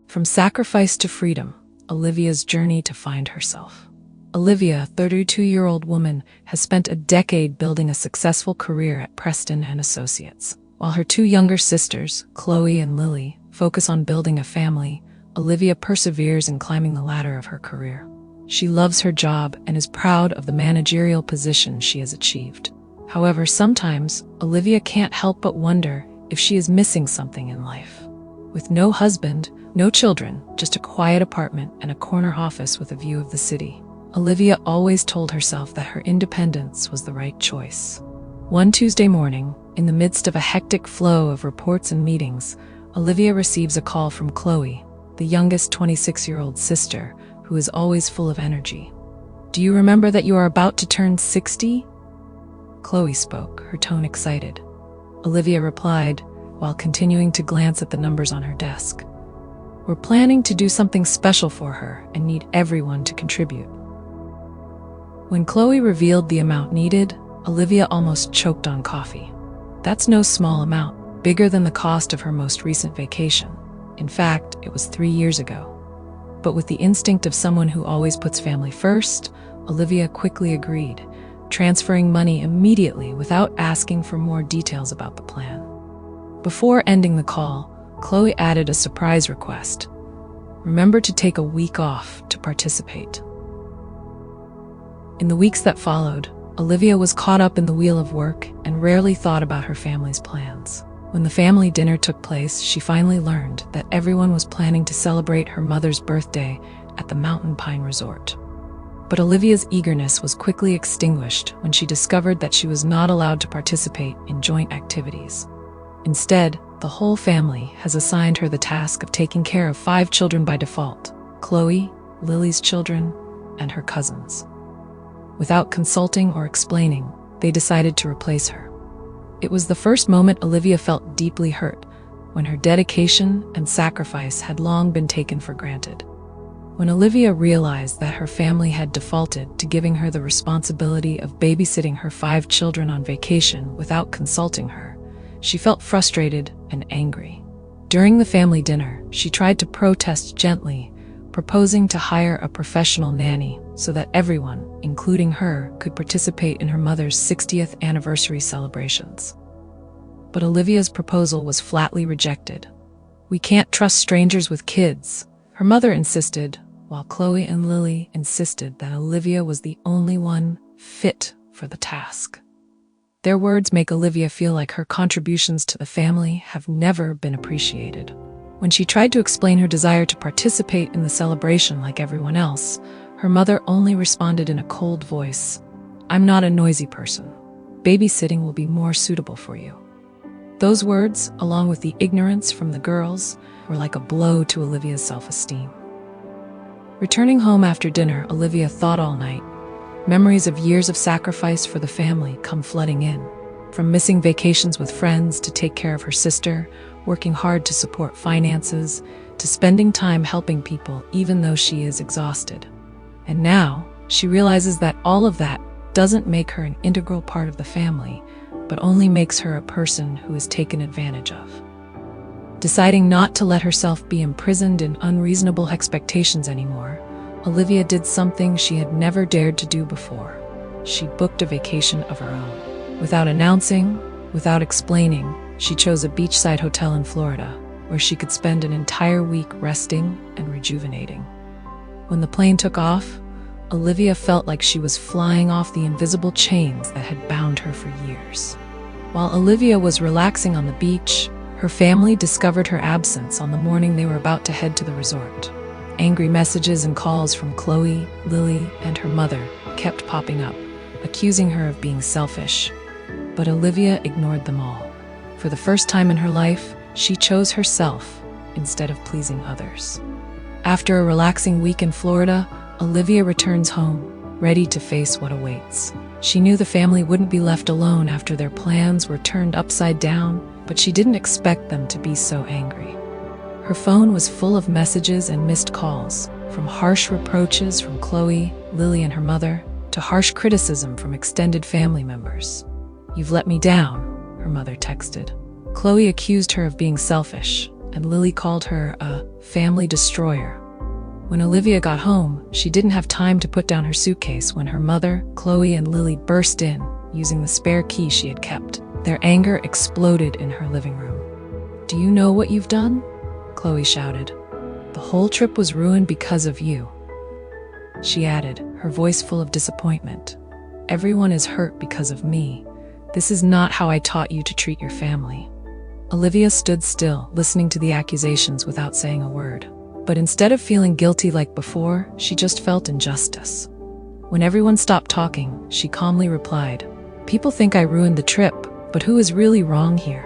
From Sacrifice to Freedom, Olivia's journey to find herself. Olivia, a 32-year-old woman, has spent a decade building a successful career at Preston and Associates. While her two younger sisters, Chloe and Lily, focus on building a family, Olivia perseveres in climbing the ladder of her career. She loves her job and is proud of the managerial position she has achieved. However, sometimes Olivia can't help but wonder if she is missing something in life. With no husband, no children, just a quiet apartment and a corner office with a view of the city, Olivia always told herself that her independence was the right choice. One Tuesday morning, in the midst of a hectic flow of reports and meetings, Olivia receives a call from Chloe, the youngest 26-year-old sister, who is always full of energy. "Do you remember that you are about to turn 60? Chloe spoke, her tone excited. Olivia replied, while continuing to glance at the numbers on her desk. "We're planning to do something special for her and need everyone to contribute." When Chloe revealed the amount needed, Olivia almost choked on coffee. That's no small amount, bigger than the cost of her most recent vacation. In fact, it was 3 years ago. But with the instinct of someone who always puts family first, Olivia quickly agreed, transferring money immediately without asking for more details about the plan. Before ending the call, Chloe added a surprise request. "Remember to take a week off to participate." In the weeks that followed, Olivia was caught up in the wheel of work and rarely thought about her family's plans. When the family dinner took place, she finally learned that everyone was planning to celebrate her mother's birthday at the Mountain Pine Resort. But Olivia's eagerness was quickly extinguished when she discovered that she was not allowed to participate in joint activities. Instead, the whole family has assigned her the task of taking care of 5 children by default: Chloe, Lily's children, and her cousins. Without consulting or explaining, they decided to replace her. It was the first moment Olivia felt deeply hurt, when her dedication and sacrifice had long been taken for granted. When Olivia realized that her family had defaulted to giving her the responsibility of babysitting her 5 children on vacation without consulting her, she felt frustrated and angry. During the family dinner, she tried to protest gently, proposing to hire a professional nanny so that everyone, including her, could participate in her mother's 60th anniversary celebrations. But Olivia's proposal was flatly rejected. "We can't trust strangers with kids," her mother insisted, while Chloe and Lily insisted that Olivia was the only one fit for the task. Their words make Olivia feel like her contributions to the family have never been appreciated. When she tried to explain her desire to participate in the celebration like everyone else, her mother only responded in a cold voice, "I'm not a noisy person. Babysitting will be more suitable for you." Those words, along with the ignorance from the girls, were like a blow to Olivia's self-esteem. Returning home after dinner, Olivia thought all night. Memories of years of sacrifice for the family come flooding in. From missing vacations with friends to take care of her sister, working hard to support finances, to spending time helping people even though she is exhausted. And now, she realizes that all of that doesn't make her an integral part of the family, but only makes her a person who is taken advantage of. Deciding not to let herself be imprisoned in unreasonable expectations anymore, Olivia did something she had never dared to do before. She booked a vacation of her own. Without announcing, without explaining, she chose a beachside hotel in Florida, where she could spend an entire week resting and rejuvenating. When the plane took off, Olivia felt like she was flying off the invisible chains that had bound her for years. While Olivia was relaxing on the beach, her family discovered her absence on the morning they were about to head to the resort. Angry messages and calls from Chloe, Lily, and her mother kept popping up, accusing her of being selfish. But Olivia ignored them all. For the first time in her life, she chose herself instead of pleasing others. After a relaxing week in Florida, Olivia returns home, ready to face what awaits. She knew the family wouldn't be left alone after their plans were turned upside down, but she didn't expect them to be so angry. Her phone was full of messages and missed calls, from harsh reproaches from Chloe, Lily, and her mother, to harsh criticism from extended family members. "You've let me down," her mother texted. Chloe accused her of being selfish, and Lily called her a family destroyer. When Olivia got home, she didn't have time to put down her suitcase when her mother, Chloe, and Lily burst in, using the spare key she had kept. Their anger exploded in her living room. "Do you know what you've done?" Chloe shouted. "The whole trip was ruined because of you," she added, her voice full of disappointment. "Everyone is hurt because of me. This is not how I taught you to treat your family." Olivia stood still, listening to the accusations without saying a word. But instead of feeling guilty like before, she just felt injustice. When everyone stopped talking, she calmly replied, "People think I ruined the trip, but who is really wrong here?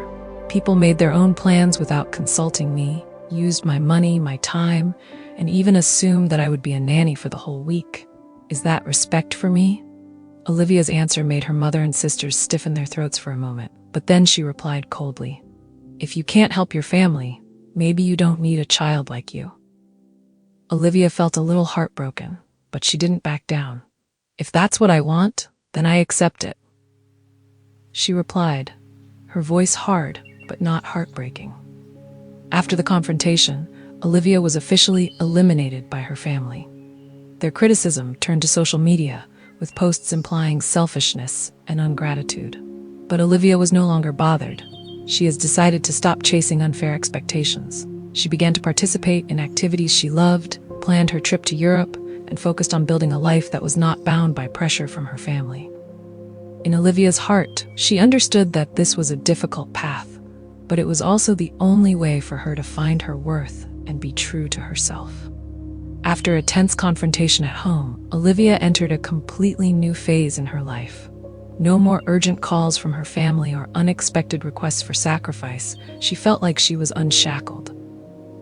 People made their own plans without consulting me, used my money, my time, and even assumed that I would be a nanny for the whole week. Is that respect for me?" Olivia's answer made her mother and sisters stiffen their throats for a moment, but then she replied coldly, "If you can't help your family, maybe you don't need a child like you." Olivia felt a little heartbroken, but she didn't back down. "If that's what I want, then I accept it," she replied, her voice hard but not heartbreaking. After the confrontation, Olivia was officially eliminated by her family. Their criticism turned to social media, with posts implying selfishness and ingratitude. But Olivia was no longer bothered. She has decided to stop chasing unfair expectations. She began to participate in activities she loved, planned her trip to Europe, and focused on building a life that was not bound by pressure from her family. In Olivia's heart, she understood that this was a difficult path, but it was also the only way for her to find her worth and be true to herself. After a tense confrontation at home, Olivia entered a completely new phase in her life. No more urgent calls from her family or unexpected requests for sacrifice. She felt like she was unshackled.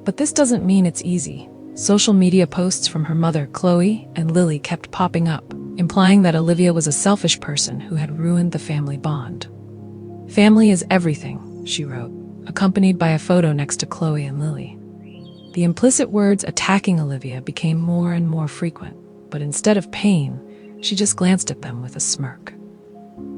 But this doesn't mean it's easy. Social media posts from her mother, Chloe, and Lily kept popping up, implying that Olivia was a selfish person who had ruined the family bond. "Family is everything," she wrote, accompanied by a photo next to Chloe and Lily. The implicit words attacking Olivia became more and more frequent, but instead of pain, she just glanced at them with a smirk.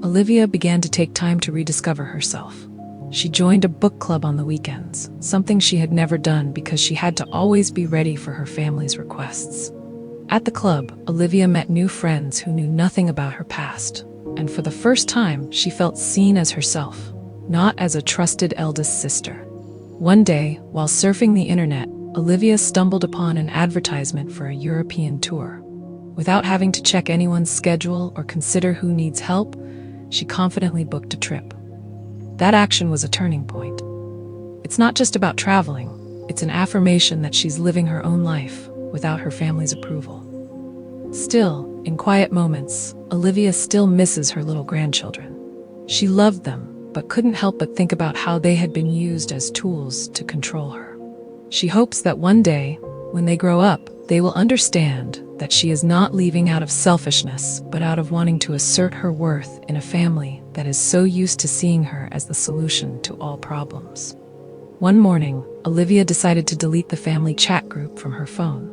Olivia began to take time to rediscover herself. She joined a book club on the weekends, something she had never done because she had to always be ready for her family's requests. At the club, Olivia met new friends who knew nothing about her past, and for the first time, she felt seen as herself, not as a trusted eldest sister. One day, while surfing the internet, Olivia stumbled upon an advertisement for a European tour. Without having to check anyone's schedule or consider who needs help, she confidently booked a trip. That action was a turning point. It's not just about traveling, it's an affirmation that she's living her own life without her family's approval. Still, in quiet moments, Olivia still misses her little grandchildren. She loved them, but couldn't help but think about how they had been used as tools to control her. She hopes that one day, when they grow up, they will understand that she is not leaving out of selfishness, but out of wanting to assert her worth in a family that is so used to seeing her as the solution to all problems. One morning, Olivia decided to delete the family chat group from her phone.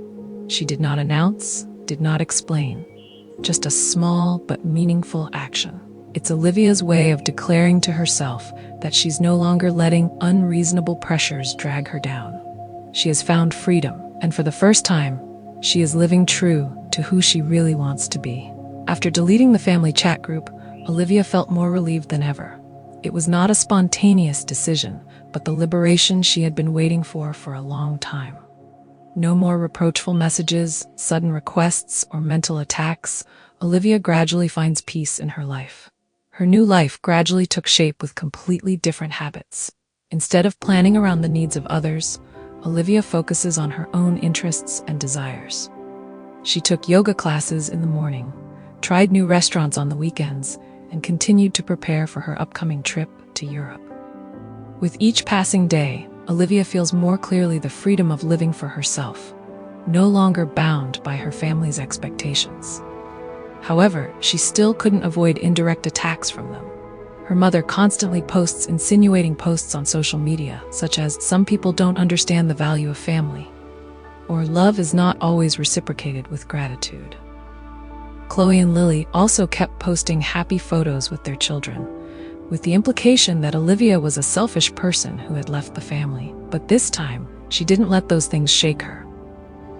She did not announce, did not explain, just a small but meaningful action. It's Olivia's way of declaring to herself that she's no longer letting unreasonable pressures drag her down. She has found freedom, and for the first time, she is living true to who she really wants to be. After deleting the family chat group, Olivia felt more relieved than ever. It was not a spontaneous decision, but the liberation she had been waiting for a long time. No more reproachful messages, sudden requests, or mental attacks. Olivia gradually finds peace in her life. Her new life gradually took shape with completely different habits. Instead of planning around the needs of others, Olivia focuses on her own interests and desires. She took yoga classes in the morning, tried new restaurants on the weekends, and continued to prepare for her upcoming trip to Europe. With each passing day, Olivia feels more clearly the freedom of living for herself, no longer bound by her family's expectations. However, she still couldn't avoid indirect attacks from them. Her mother constantly posts insinuating posts on social media, such as "some people don't understand the value of family," or "love is not always reciprocated with gratitude." Chloe and Lily also kept posting happy photos with their children, with the implication that Olivia was a selfish person who had left the family. But this time, she didn't let those things shake her.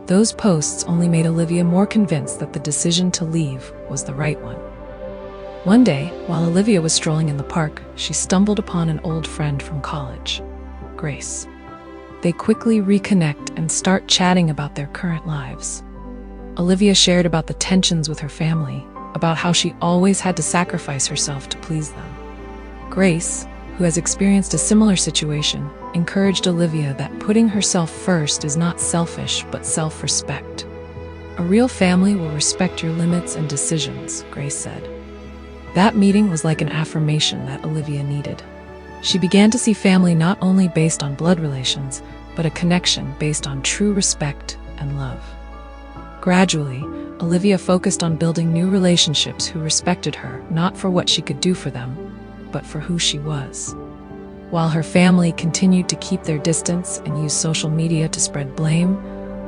Those posts only made Olivia more convinced that the decision to leave was the right one. One day, while Olivia was strolling in the park, she stumbled upon an old friend from college, Grace. They quickly reconnect and start chatting about their current lives. Olivia shared about the tensions with her family, about how she always had to sacrifice herself to please them. Grace, who has experienced a similar situation, encouraged Olivia that putting herself first is not selfish but self-respect. A real family will respect your limits and decisions, Grace said. That meeting was like an affirmation that Olivia needed. She began to see family not only based on blood relations, but a connection based on true respect and love. Gradually, Olivia focused on building new relationships who respected her not for what she could do for them, but for who she was. While her family continued to keep their distance and use social media to spread blame,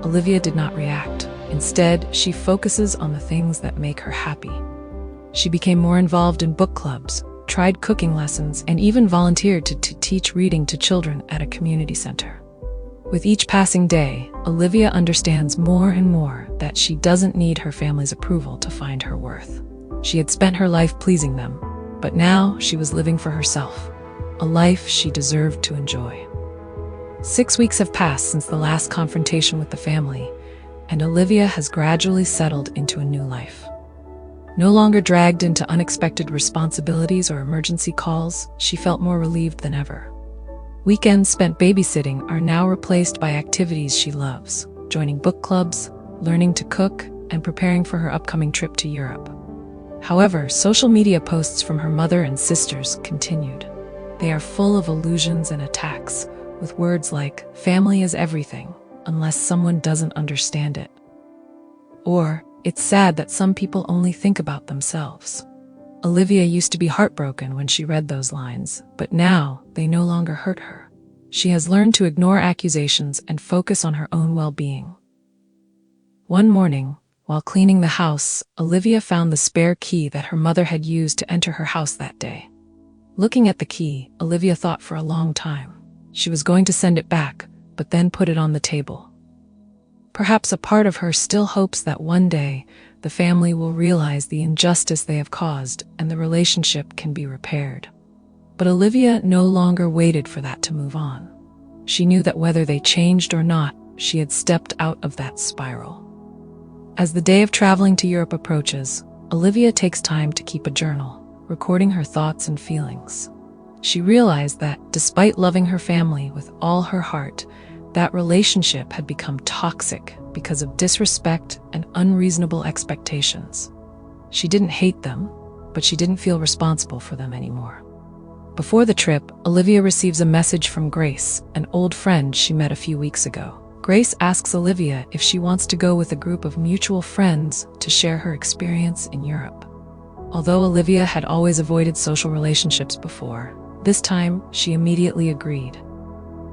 Olivia did not react. Instead, she focuses on the things that make her happy. She became more involved in book clubs, tried cooking lessons, and even volunteered to teach reading to children at a community center. With each passing day, Olivia understands more and more that she doesn't need her family's approval to find her worth. She had spent her life pleasing them, but now she was living for herself, a life she deserved to enjoy. 6 weeks have passed since the last confrontation with the family, and Olivia has gradually settled into a new life. No longer dragged into unexpected responsibilities or emergency calls, she felt more relieved than ever. Weekends spent babysitting are now replaced by activities she loves, joining book clubs, learning to cook, and preparing for her upcoming trip to Europe. However, social media posts from her mother and sisters continued. They are full of allusions and attacks, with words like, "Family is everything, unless someone doesn't understand it." Or, "It's sad that some people only think about themselves." Olivia used to be heartbroken when she read those lines, but now they no longer hurt her. She has learned to ignore accusations and focus on her own well-being. One morning, while cleaning the house, Olivia found the spare key that her mother had used to enter her house that day. Looking at the key, Olivia thought for a long time. She was going to send it back, but then put it on the table. Perhaps a part of her still hopes that one day, the family will realize the injustice they have caused and the relationship can be repaired. But Olivia no longer waited for that to move on. She knew that whether they changed or not, she had stepped out of that spiral. As the day of traveling to Europe approaches, Olivia takes time to keep a journal, recording her thoughts and feelings. She realized that, despite loving her family with all her heart, that relationship had become toxic because of disrespect and unreasonable expectations. She didn't hate them, but she didn't feel responsible for them anymore. Before the trip, Olivia receives a message from Grace, an old friend she met a few weeks ago. Grace asks Olivia if she wants to go with a group of mutual friends to share her experience in Europe. Although Olivia had always avoided social relationships before, this time she immediately agreed.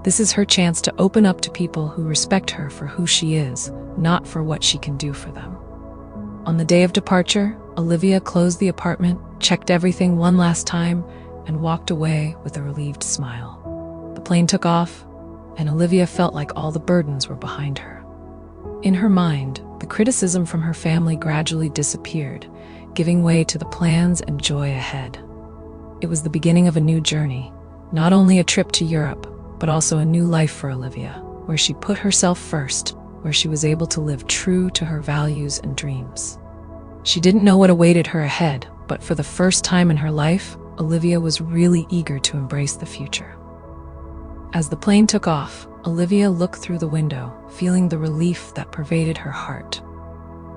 This is her chance to open up to people who respect her for who she is, not for what she can do for them. On the day of departure, Olivia closed the apartment, checked everything one last time, and walked away with a relieved smile. The plane took off, and Olivia felt like all the burdens were behind her. In her mind, the criticism from her family gradually disappeared, giving way to the plans and joy ahead. It was the beginning of a new journey, not only a trip to Europe, but also a new life for Olivia, where she put herself first, where she was able to live true to her values and dreams. She didn't know what awaited her ahead, but for the first time in her life, Olivia was really eager to embrace the future. As the plane took off, Olivia looked through the window, feeling the relief that pervaded her heart.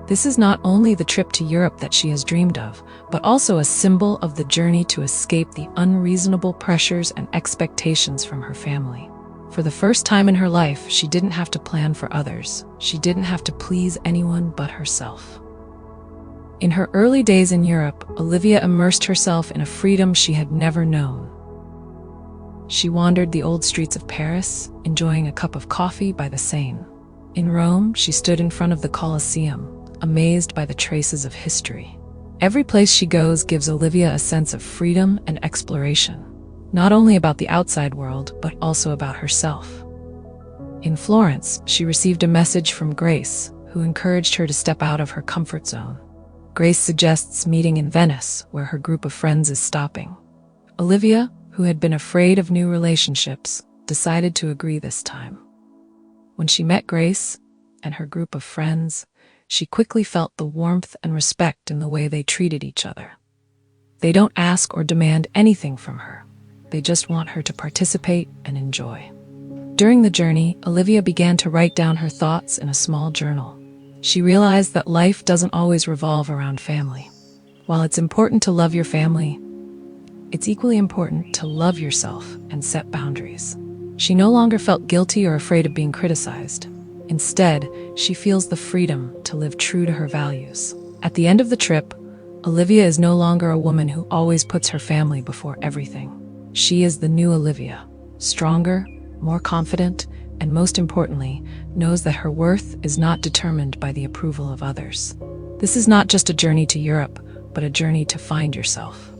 This is not only the trip to Europe that she has dreamed of, but also a symbol of the journey to escape the unreasonable pressures and expectations from her family. For the first time in her life, she didn't have to plan for others. She didn't have to please anyone but herself. In her early days in Europe, Olivia immersed herself in a freedom she had never known. She wandered the old streets of Paris, enjoying a cup of coffee by the Seine. In Rome, she stood in front of the Colosseum, amazed by the traces of history. Every place she goes gives Olivia a sense of freedom and exploration, not only about the outside world, but also about herself. In Florence, she received a message from Grace, who encouraged her to step out of her comfort zone. Grace suggests meeting in Venice, where her group of friends is stopping. Olivia, who had been afraid of new relationships, decided to agree this time. When she met Grace and her group of friends, she quickly felt the warmth and respect in the way they treated each other. They don't ask or demand anything from her. They just want her to participate and enjoy. During the journey, Olivia began to write down her thoughts in a small journal. She realized that life doesn't always revolve around family. While it's important to love your family, it's equally important to love yourself and set boundaries. She no longer felt guilty or afraid of being criticized. Instead, she feels the freedom to live true to her values. At the end of the trip, Olivia is no longer a woman who always puts her family before everything. She is the new Olivia, stronger, more confident, and most importantly, knows that her worth is not determined by the approval of others. This is not just a journey to Europe, but a journey to find yourself.